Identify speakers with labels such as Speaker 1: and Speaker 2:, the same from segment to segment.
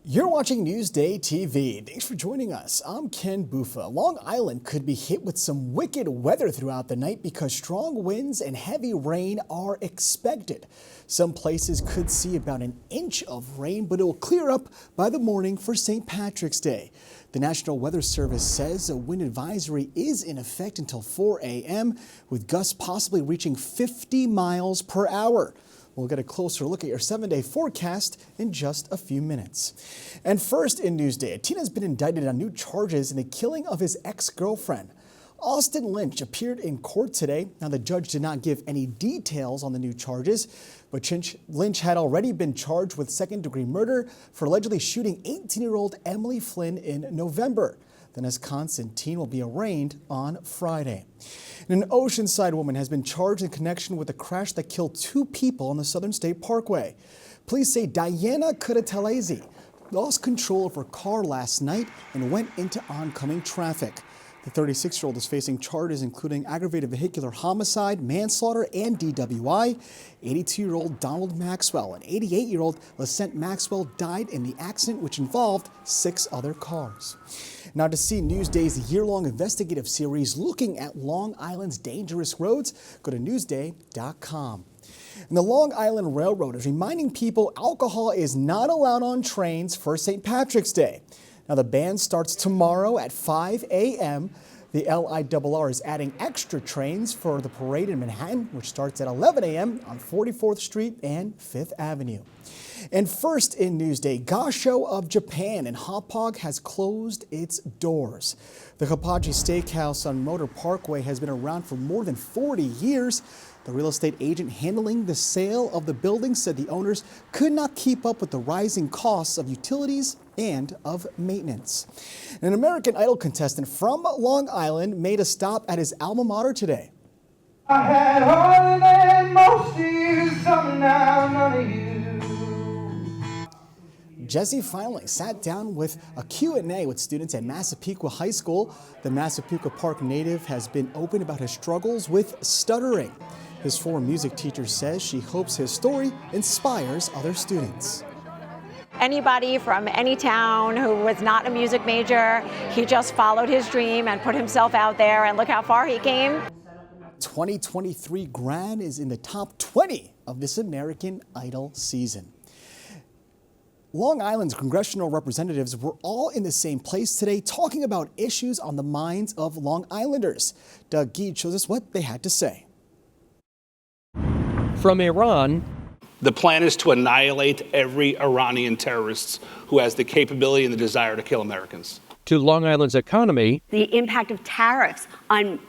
Speaker 1: You're watching Newsday TV. Thanks for joining us. I'm Ken Bufa. Long Island could be hit with some wicked weather throughout the night because strong winds and heavy rain are expected. Some places could see about an inch of rain, but it will clear up by the morning for St. Patrick's Day. The National Weather Service says a wind advisory is in effect until 4 a.m., with gusts possibly reaching 50 miles per hour. We'll get a closer look at your 7-day forecast in just a few minutes. And first in Newsday, a teen has been indicted on new charges in the killing of his ex-girlfriend. Austin Lynch appeared in court today. Now, the judge did not give any details on the new charges, but Lynch had already been charged with second-degree murder for allegedly shooting 18-year-old Emily Flynn in November. The Wisconsin teen will be arraigned on Friday. And an Oceanside woman has been charged in connection with a crash that killed 2 people on the Southern State Parkway. Police say Diana Kudatelezi lost control of her car last night and went into oncoming traffic. The 36-year-old is facing charges including aggravated vehicular homicide, manslaughter, and DWI. 82-year-old Donald Maxwell and 88-year-old Lissette Maxwell died in the accident, which involved 6 other cars. Now, to see Newsday's year-long investigative series looking at Long Island's dangerous roads, go to Newsday.com. And the Long Island Railroad is reminding people alcohol is not allowed on trains for St. Patrick's Day. Now, the ban starts tomorrow at 5 a.m. The LIRR is adding extra trains for the parade in Manhattan, which starts at 11 a.m. on 44th Street and 5th Avenue. And first in Newsday, Gasho of Japan in Hauppauge has closed its doors. The Hauppauge Steakhouse on Motor Parkway has been around for more than 40 years. The real estate agent handling the sale of the building said the owners could not keep up with the rising costs of utilities and of maintenance. An American Idol contestant from Long Island made a stop at his alma mater today. I had harder than most years, some now, none of you. Jesse finally sat down with a Q&A with students at Massapequa High School. The Massapequa Park native has been open about his struggles with stuttering. His former music teacher says she hopes his story inspires other students.
Speaker 2: Anybody from any town who was not a music major, he just followed his dream and put himself out there, and look how far he came. 2023 grad is in the top 20 of this American Idol season. Long Island's congressional representatives were all in the same place today talking about issues on the minds of Long Islanders. Doug Geed shows us what they had to say.
Speaker 3: From Iran,
Speaker 4: the plan is to annihilate every Iranian terrorist who has the capability and the desire to kill Americans.
Speaker 3: To Long Island's economy,
Speaker 5: the impact of tariffs on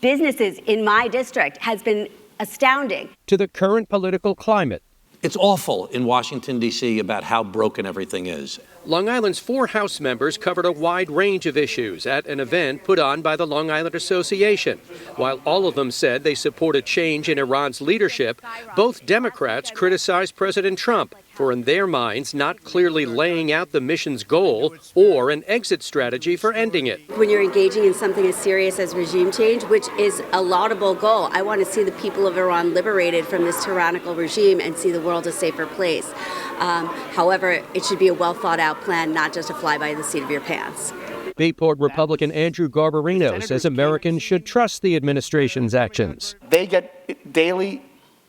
Speaker 5: businesses in my district has been astounding.
Speaker 3: To the current political climate.
Speaker 6: It's awful in Washington, D.C. about how broken everything is.
Speaker 3: Long Island's 4 House members covered a wide range of issues at an event put on by the Long Island Association. While all of them said they support a change in Iran's leadership, both Democrats criticized President Trump for, in their minds, not clearly laying out the mission's goal or an exit strategy for ending it.
Speaker 5: When you're engaging in something as serious as regime change, which is a laudable goal, I want to see the people of Iran liberated from this tyrannical regime and see the world a safer place. However, it should be a well-thought-out plan, not just a fly by the seat of your pants.
Speaker 3: Bayport Republican Andrew Garbarino says Americans should trust the administration's actions.
Speaker 7: They get daily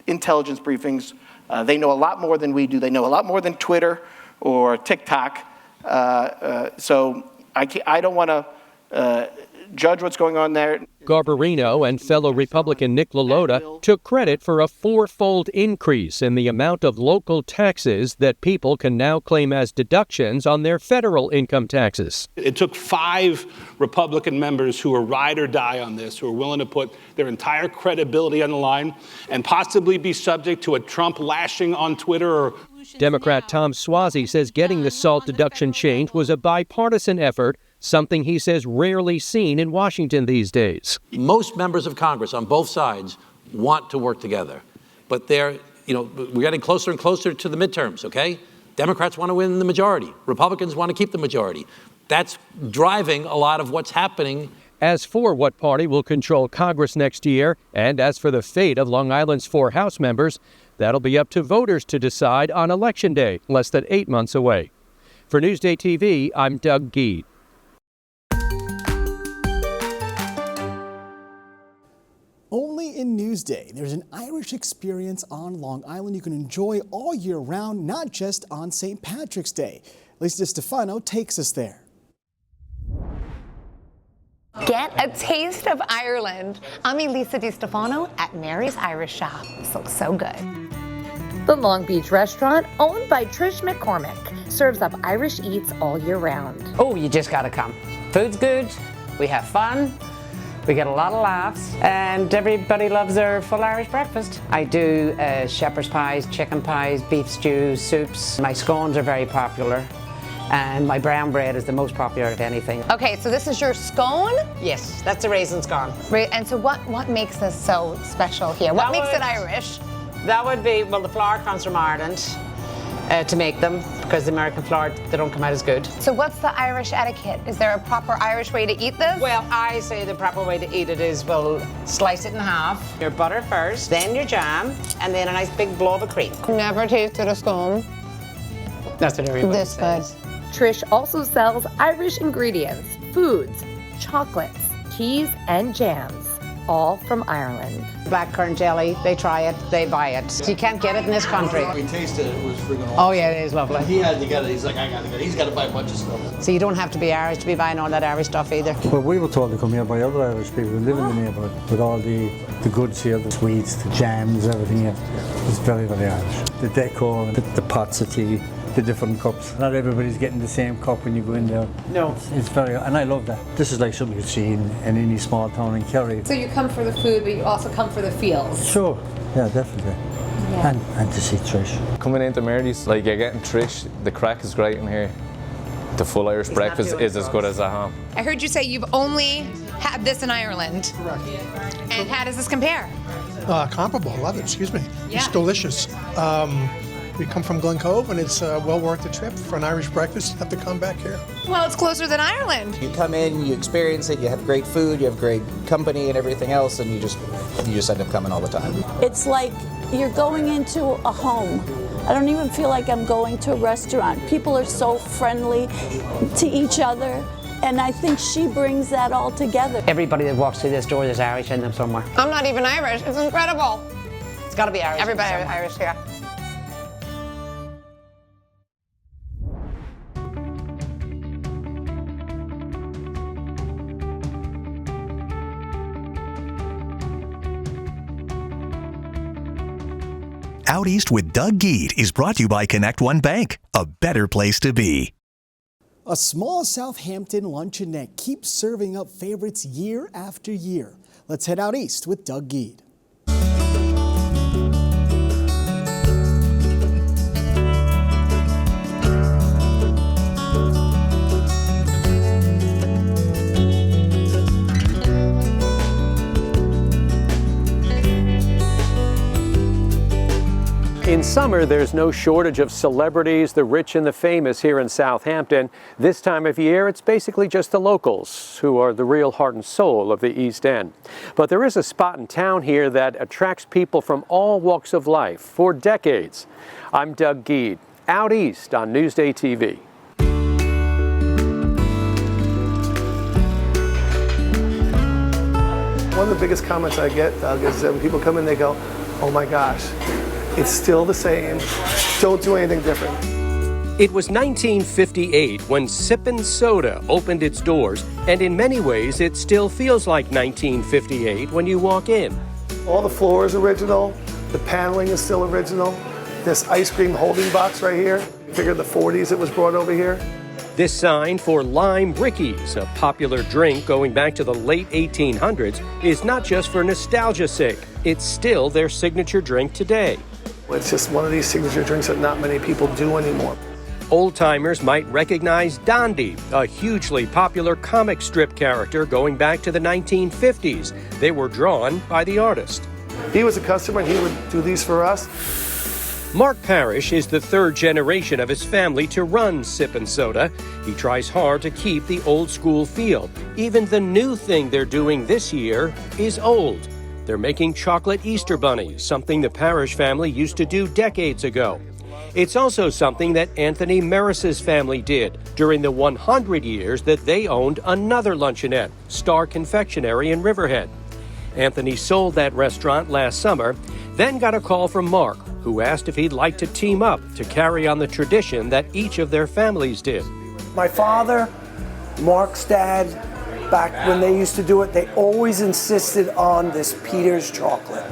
Speaker 7: intelligence briefings. They know a lot more than we do. They know a lot more than Twitter or TikTok. So I don't want to judge what's going on there.
Speaker 3: Garbarino and fellow Republican Nick LaLota took credit for a 4-fold increase in the amount of local taxes that people can now claim as deductions on their federal income taxes.
Speaker 4: It took 5 Republican members who are ride or die on this, who are willing to put their entire credibility on the line and possibly be subject to a Trump lashing on Twitter. Or
Speaker 3: Democrat Tom Suozzi says getting the SALT deduction changed was a bipartisan effort, something he says rarely seen in Washington these days.
Speaker 6: Most members of Congress on both sides want to work together, but we're getting closer and closer to the midterms, okay? Democrats want to win the majority. Republicans want to keep the majority. That's driving a lot of what's happening.
Speaker 3: As for what party will control Congress next year, and as for the fate of Long Island's 4 House members, that'll be up to voters to decide on Election Day, less than 8 months away. For Newsday TV, I'm Doug Geed.
Speaker 1: Only in Newsday, there's an Irish experience on Long Island you can enjoy all year round, not just on St. Patrick's Day. Lisa DiStefano takes us there.
Speaker 8: Get a taste of Ireland. I'm Elisa DiStefano at Mary's Irish Shop. This looks so good.
Speaker 9: The Long Beach restaurant, owned by Trish McCormick, serves up Irish eats all year round.
Speaker 10: Oh, you just gotta come. Food's good, we have fun, we get a lot of laughs, and everybody loves their full Irish breakfast. I do shepherd's pies, chicken pies, beef stews, soups. My scones are very popular, and my brown bread is the most popular of anything.
Speaker 8: Okay, so this is your scone?
Speaker 10: Yes, that's a raisin scone.
Speaker 8: And so what makes this so special here? What makes it Irish?
Speaker 10: That would be, well, the flour comes from Ireland to make them, because the American flour, they don't come out as good.
Speaker 8: So what's the Irish etiquette? Is there a proper Irish way to eat this?
Speaker 10: Well, I say the proper way to eat it is, well, slice it in half. Your butter first, then your jam, and then a nice big blob of cream.
Speaker 8: Never tasted a scone
Speaker 10: That's what everybody
Speaker 8: this good.
Speaker 10: says.
Speaker 9: Trish also sells Irish ingredients, foods, chocolates, teas, and jams, all from Ireland.
Speaker 10: Blackcurrant jelly, they try it, they buy it. You can't get it in this country.
Speaker 11: We tasted it, it was freaking awesome.
Speaker 10: Oh yeah, it is lovely.
Speaker 11: He had to get it, he's like, I gotta get it. He's gotta buy a bunch of stuff.
Speaker 10: So you don't have to be Irish to be buying all that Irish stuff either.
Speaker 12: Well, we were told to come here by other Irish people who live in the neighbourhood with all the goods here, the sweets, the jams, everything here. It's very, very Irish. The decor, the pots of tea, the different cups. Not everybody's getting the same cup when you go in there.
Speaker 10: No.
Speaker 12: It's very, and I love that. This is like something you'd see in any small town in Kerry.
Speaker 9: So you come for the food, but you also come for the feels.
Speaker 12: Sure, yeah, definitely. Yeah. And to see Trish.
Speaker 13: Coming into Mary's, like you're getting Trish, the crack is great in here. The full Irish breakfast is as good as at home.
Speaker 8: I heard you say you've only had this in Ireland.
Speaker 14: Correct.
Speaker 8: And how does this compare?
Speaker 14: Comparable, I love it, excuse me.
Speaker 8: Yeah.
Speaker 14: It's delicious. We come from Glen Cove, and it's well worth the trip. For an Irish breakfast, you have to come back here.
Speaker 8: Well, it's closer than Ireland.
Speaker 15: You come in, you experience it, you have great food, you have great company and everything else, and you just end up coming all the time.
Speaker 16: It's like you're going into a home. I don't even feel like I'm going to a restaurant. People are so friendly to each other, and I think she brings that all together.
Speaker 10: Everybody that walks through this door, there's Irish in them somewhere.
Speaker 8: I'm not even Irish. It's incredible.
Speaker 10: It's got to be Irish.
Speaker 8: Everybody Irish here.
Speaker 17: Out East with Doug Geed is brought to you by Connect One Bank, a better place to be.
Speaker 1: A small Southampton luncheonette keeps serving up favorites year after year. Let's head out east with Doug Geed.
Speaker 3: In summer, there's no shortage of celebrities, the rich and the famous here in Southampton. This time of year, it's basically just the locals who are the real heart and soul of the East End. But there is a spot in town here that attracts people from all walks of life for decades. I'm Doug Geed, Out East on Newsday TV.
Speaker 18: One of the biggest comments I get, Doug, is that when people come in, they go, oh my gosh, it's still the same. Don't do anything different.
Speaker 3: It was 1958 when Sippin' Soda opened its doors, and in many ways it still feels like 1958 when you walk in.
Speaker 18: All the floor is original. The paneling is still original. This ice cream holding box right here, I figure the 40s it was brought over here.
Speaker 3: This sign for Lime Brickies, a popular drink going back to the late 1800s, is not just for nostalgia's sake. It's still their signature drink today.
Speaker 18: It's just one of these signature drinks that not many people do anymore.
Speaker 3: Old-timers might recognize Dondi, a hugely popular comic strip character going back to the 1950s. They were drawn by the artist.
Speaker 18: He was a customer and he would do these for us.
Speaker 3: Mark Parrish is the third generation of his family to run Sippin' Soda. He tries hard to keep the old school feel. Even the new thing they're doing this year is old. They're making chocolate Easter bunnies, something the Parrish family used to do decades ago. It's also something that Anthony Maris's family did during the 100 years that they owned another luncheonette, Star Confectionery in Riverhead. Anthony sold that restaurant last summer, then got a call from Mark, who asked if he'd like to team up to carry on the tradition that each of their families did.
Speaker 19: My father, Mark's dad, back when they used to do it, they always insisted on this Peter's chocolate.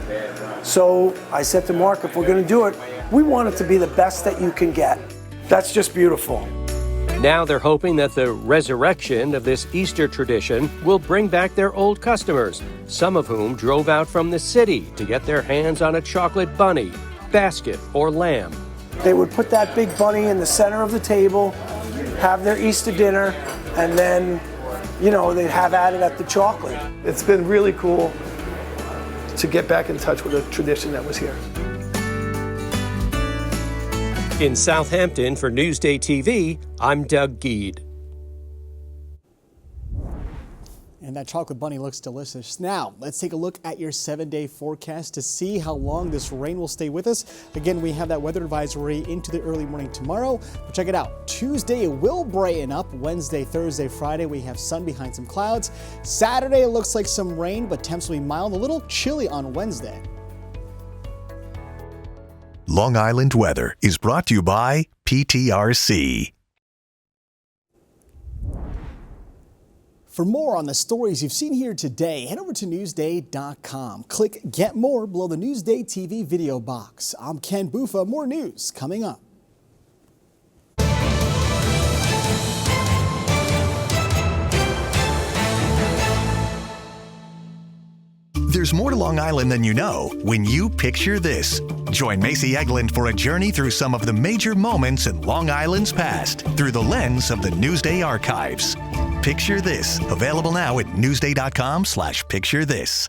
Speaker 19: So I said to Mark, if we're going to do it, we want it to be the best that you can get. That's just beautiful.
Speaker 3: Now they're hoping that the resurrection of this Easter tradition will bring back their old customers, some of whom drove out from the city to get their hands on a chocolate bunny, basket, or lamb.
Speaker 19: They would put that big bunny in the center of the table, have their Easter dinner, and then, you know, they'd have at it at the chocolate.
Speaker 18: It's been really cool to get back in touch with a tradition that was here.
Speaker 3: In Southampton for Newsday TV, I'm Doug Geed.
Speaker 1: And that chocolate bunny looks delicious. Now, let's take a look at your 7-day forecast to see how long this rain will stay with us. Again, we have that weather advisory into the early morning tomorrow. But check it out. Tuesday, it will brighten up. Wednesday, Thursday, Friday, we have sun behind some clouds. Saturday, it looks like some rain, but temps will be mild, a little chilly on Wednesday.
Speaker 17: Long Island weather is brought to you by PTRC.
Speaker 1: For more on the stories you've seen here today, head over to Newsday.com. Click Get More below the Newsday TV video box. I'm Ken Buffa. More news coming up.
Speaker 17: There's more to Long Island than you know when you picture this. Join Macy Egeland for a journey through some of the major moments in Long Island's past through the lens of the Newsday archives. Picture This, available now at Newsday.com/picture this.